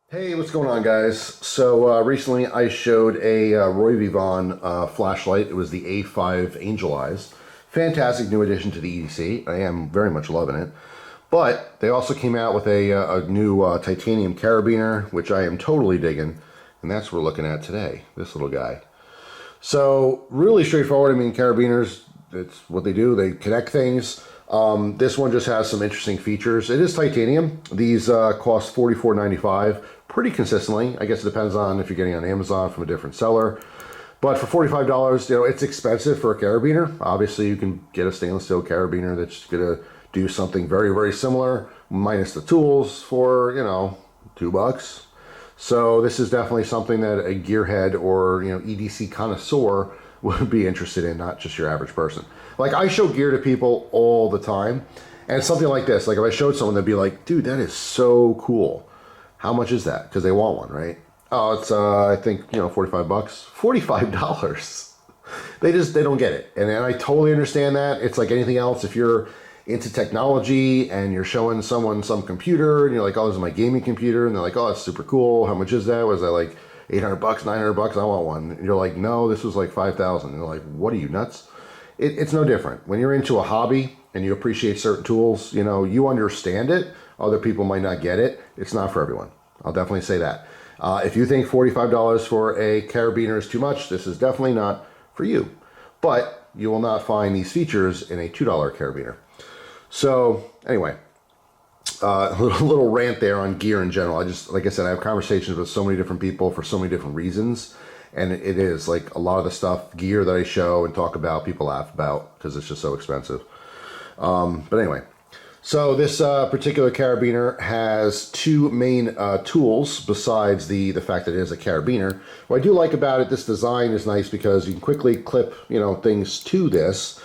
Hey, what's going on, guys? So recently I showed a RovyVon flashlight. It was the A5 Angel Eyes. Fantastic new addition to the EDC. I am very much loving it. But they also came out with a new titanium carabiner, which I am totally digging. And that's what we're looking at today, this little guy. So really straightforward. I mean, carabiners, it's what they do. They connect things. This one just has some interesting features. It is titanium. These cost $44.95 pretty consistently. I guess it depends on if you're getting on Amazon from a different seller. But for $45, it's expensive for a carabiner. Obviously, you can get a stainless steel carabiner that's going to do something very, very similar, minus the tools for, $2. So this is definitely something that a gearhead or, EDC connoisseur would be interested in, not just your average person. Like, I show gear to people all the time, and something like this, like if I showed someone, they'd be like, dude, that is so cool. How much is that? Because they want one, right? Oh, it's, I think, $45. $45. They don't get it. And I totally understand that. It's like anything else. If you're into technology and you're showing someone some computer and you're like, oh, this is my gaming computer. And they're like, oh, that's super cool. How much is that? Was that like $800, $900? I want one. And you're like, no, this was like $5,000. And they're like, what are you, nuts? It's no different. When you're into a hobby and you appreciate certain tools, you understand it. Other people might not get it. It's not for everyone. I'll definitely say that. If you think $45 for a carabiner is too much, this is definitely not for you. But you will not find these features in a $2 carabiner. So anyway, a little rant there on gear in general. Like I said, I have conversations with so many different people for so many different reasons. And it is like a lot of the stuff, gear that I show and talk about, people laugh about because it's just so expensive. But anyway, so this particular carabiner has two main tools besides the fact that it is a carabiner. What I do like about it, this design is nice because you can quickly clip, things to this.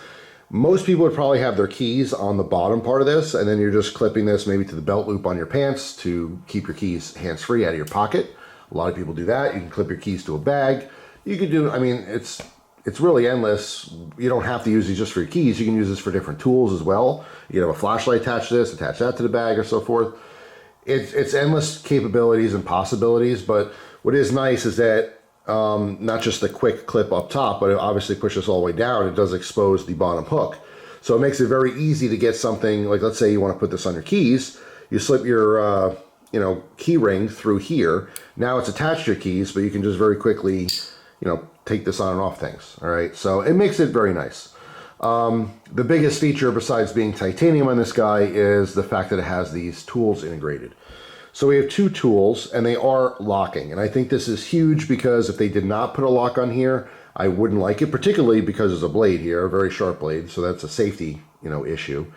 Most people would probably have their keys on the bottom part of this, and then you're just clipping this maybe to the belt loop on your pants to keep your keys hands-free out of your pocket. A lot of people do that. You can clip your keys to a bag. You can do, it's really endless. You don't have to use these just for your keys. You can use this for different tools as well. You can have a flashlight attached to this, attach that to the bag or so forth. It's endless capabilities and possibilities, but what is nice is that not just the quick clip up top, but it obviously pushes all the way down. It does expose the bottom hook. So it makes it very easy to get something, like let's say you want to put this on your keys. You slip your key ring through here. Now it's attached to your keys, but you can just very quickly, take this on and off things. All right, so it makes it very nice. The biggest feature besides being titanium on this guy is the fact that it has these tools integrated. So we have two tools and they are locking. And I think this is huge because if they did not put a lock on here, I wouldn't like it, particularly because there's a blade here, a very sharp blade. So that's a safety, issue.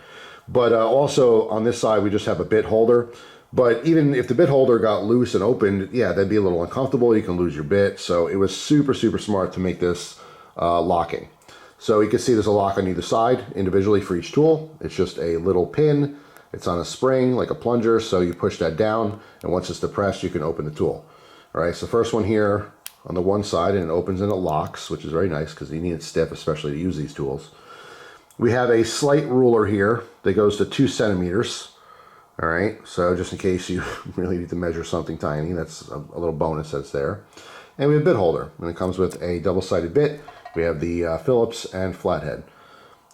But also on this side, we just have a bit holder. But even if the bit holder got loose and opened, yeah, that'd be a little uncomfortable. You can lose your bit. So it was super, super smart to make this locking. So you can see there's a lock on either side individually for each tool. It's just a little pin. It's on a spring like a plunger. So you push that down and once it's depressed, you can open the tool. All right, so first one here on the one side and it opens and it locks, which is very nice because you need it stiff, especially to use these tools. We have a slight ruler here that goes to 2 centimeters. All right, so just in case you really need to measure something tiny, that's a little bonus that's there. And we have a bit holder, and it comes with a double-sided bit. We have the Phillips and flathead.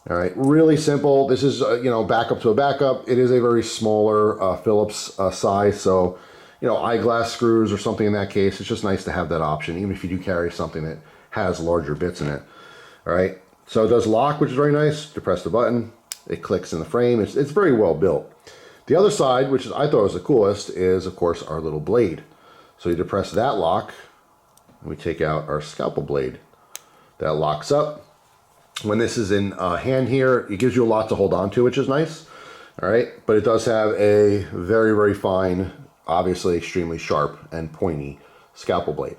All right, really simple. This is, backup to a backup. It is a very smaller Phillips size, so, eyeglass screws or something in that case, it's just nice to have that option, even if you do carry something that has larger bits in it. All right, so it does lock, which is very nice. You press the button, it clicks in the frame. It's very well built. The other side, which I thought was the coolest, is of course our little blade. So you depress that lock, and we take out our scalpel blade. That locks up. When this is in hand here, it gives you a lot to hold on to, which is nice. All right, but it does have a very, very fine, obviously extremely sharp and pointy scalpel blade.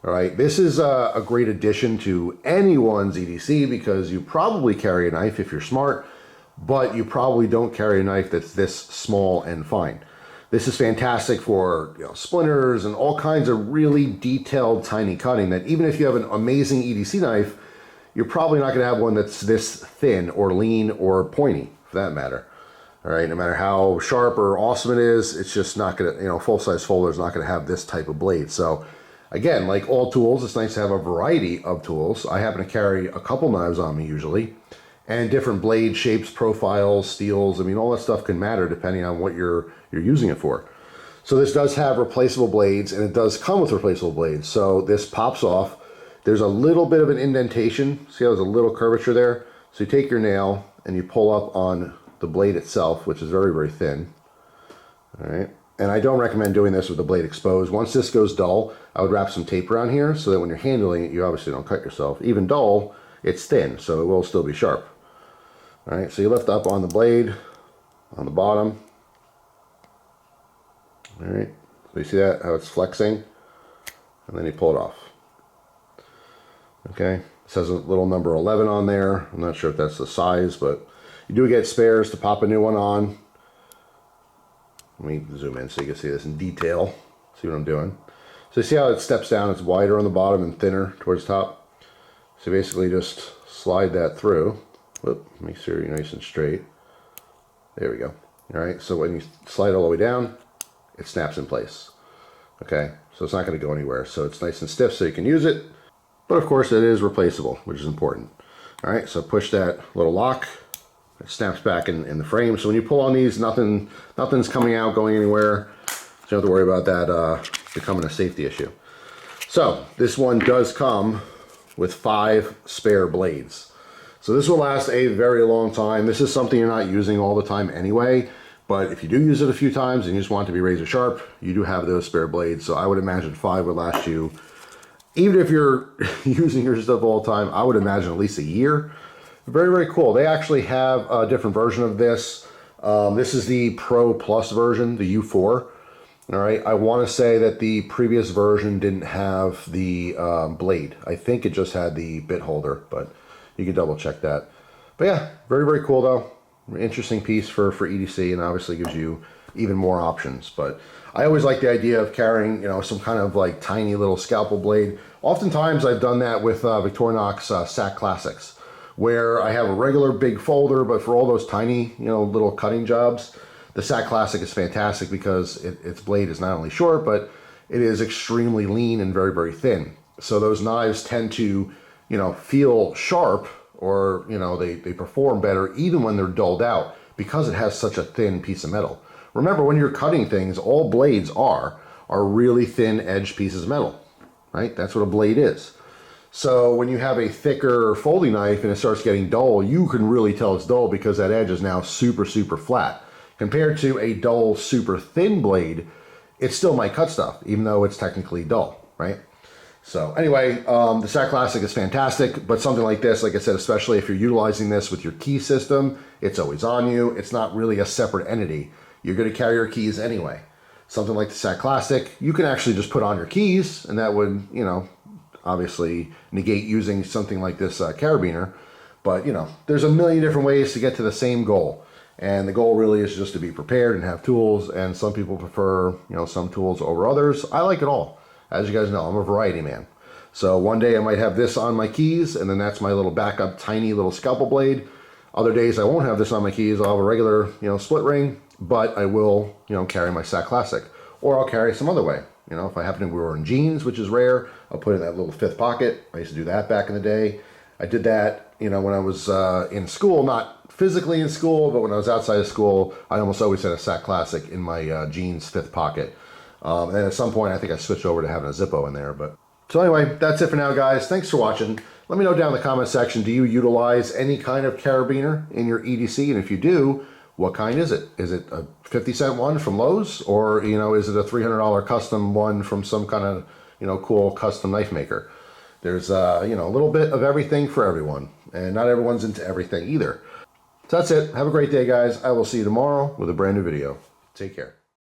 All right, this is a great addition to anyone's EDC because you probably carry a knife if you're smart, but you probably don't carry a knife that's this small and fine. This is fantastic for splinters and all kinds of really detailed tiny cutting that even if you have an amazing EDC knife, you're probably not going to have one that's this thin or lean or pointy for that matter. All right, no matter how sharp or awesome it is, it's just not gonna, you know, full-size folder is not gonna have this type of blade. So again, like all tools, it's nice to have a variety of tools. I happen to carry a couple knives on me usually, and different blade shapes, profiles, steels. I mean, all that stuff can matter depending on what you're using it for. So this does have replaceable blades, and it does come with replaceable blades. So this pops off. There's a little bit of an indentation. See how there's a little curvature there? So you take your nail and you pull up on the blade itself, which is very, very thin. All right. And I don't recommend doing this with the blade exposed. Once this goes dull, I would wrap some tape around here so that when you're handling it, you obviously don't cut yourself. Even dull, it's thin, so it will still be sharp. All right, so you lift up on the blade, on the bottom. All right, so you see that, how it's flexing? And then you pull it off. Okay, it says a little number 11 on there. I'm not sure if that's the size, but you do get spares to pop a new one on. Let me zoom in so you can see this in detail. See what I'm doing. So you see how it steps down? It's wider on the bottom and thinner towards the top. So basically just slide that through. Whoop, make sure you're nice and straight. There we go. All right, so when you slide all the way down, it snaps in place. Okay, so it's not going to go anywhere. So it's nice and stiff so you can use it. But of course it is replaceable, which is important. All right, so push that little lock. It snaps back in the frame. So when you pull on these, nothing's coming out, going anywhere. So you don't have to worry about that becoming a safety issue. So this one does come with 5 spare blades. So this will last a very long time. This is something you're not using all the time anyway, but if you do use it a few times and you just want it to be razor sharp, you do have those spare blades. So I would imagine 5 would last you, even if you're using your stuff all the time, I would imagine at least a year. Very, very cool. They actually have a different version of this. This is the Pro Plus version, the U4. All right, I want to say that the previous version didn't have the blade. I think it just had the bit holder, but you can double check that. But yeah, very, very cool though. Interesting piece for EDC, and obviously gives you even more options. But I always like the idea of carrying, you know, some kind of like tiny little scalpel blade. Oftentimes I've done that with Victorinox SAC Classics, where I have a regular big folder, but for all those tiny, you know, little cutting jobs, the SAC Classic is fantastic because its blade is not only short, but it is extremely lean and very, very thin. So those knives tend to, you know, feel sharp, or, you know, they perform better even when they're dulled out because it has such a thin piece of metal. Remember, when you're cutting things, all blades are really thin edge pieces of metal, right? That's what a blade is. So when you have a thicker folding knife and it starts getting dull, you can really tell it's dull because that edge is now super, super flat. Compared to a dull, super thin blade, it still might cut stuff, even though it's technically dull, right? So anyway, the SAC Classic is fantastic, but something like this, like I said, especially if you're utilizing this with your key system, it's always on you. It's not really a separate entity. You're going to carry your keys anyway. Something like the SAC Classic, you can actually just put on your keys, and that would, you know, obviously negate using something like this carabiner. But, you know, there's a million different ways to get to the same goal. And the goal really is just to be prepared and have tools. And some people prefer, you know, some tools over others. I like it all. As you guys know, I'm a variety man. So one day I might have this on my keys, and then that's my little backup tiny little scalpel blade. Other days I won't have this on my keys. I'll have a regular, you know, split ring, but I will, you know, carry my SAC Classic. Or I'll carry it some other way. You know, if I happen to be wearing jeans, which is rare, I'll put it in that little 5th pocket. I used to do that back in the day. I did that, you know, when I was in school, not physically in school, but when I was outside of school, I almost always had a SAC Classic in my jeans 5th pocket. And at some point, I think I switched over to having a Zippo in there. But so anyway, that's it for now, guys. Thanks for watching. Let me know down in the comment section, do you utilize any kind of carabiner in your EDC? And if you do, what kind is it? Is it a 50-cent one from Lowe's? Or, you know, is it a $300 custom one from some kind of, you know, cool custom knife maker? There's, you know, a little bit of everything for everyone. And not everyone's into everything either. So that's it. Have a great day, guys. I will see you tomorrow with a brand new video. Take care.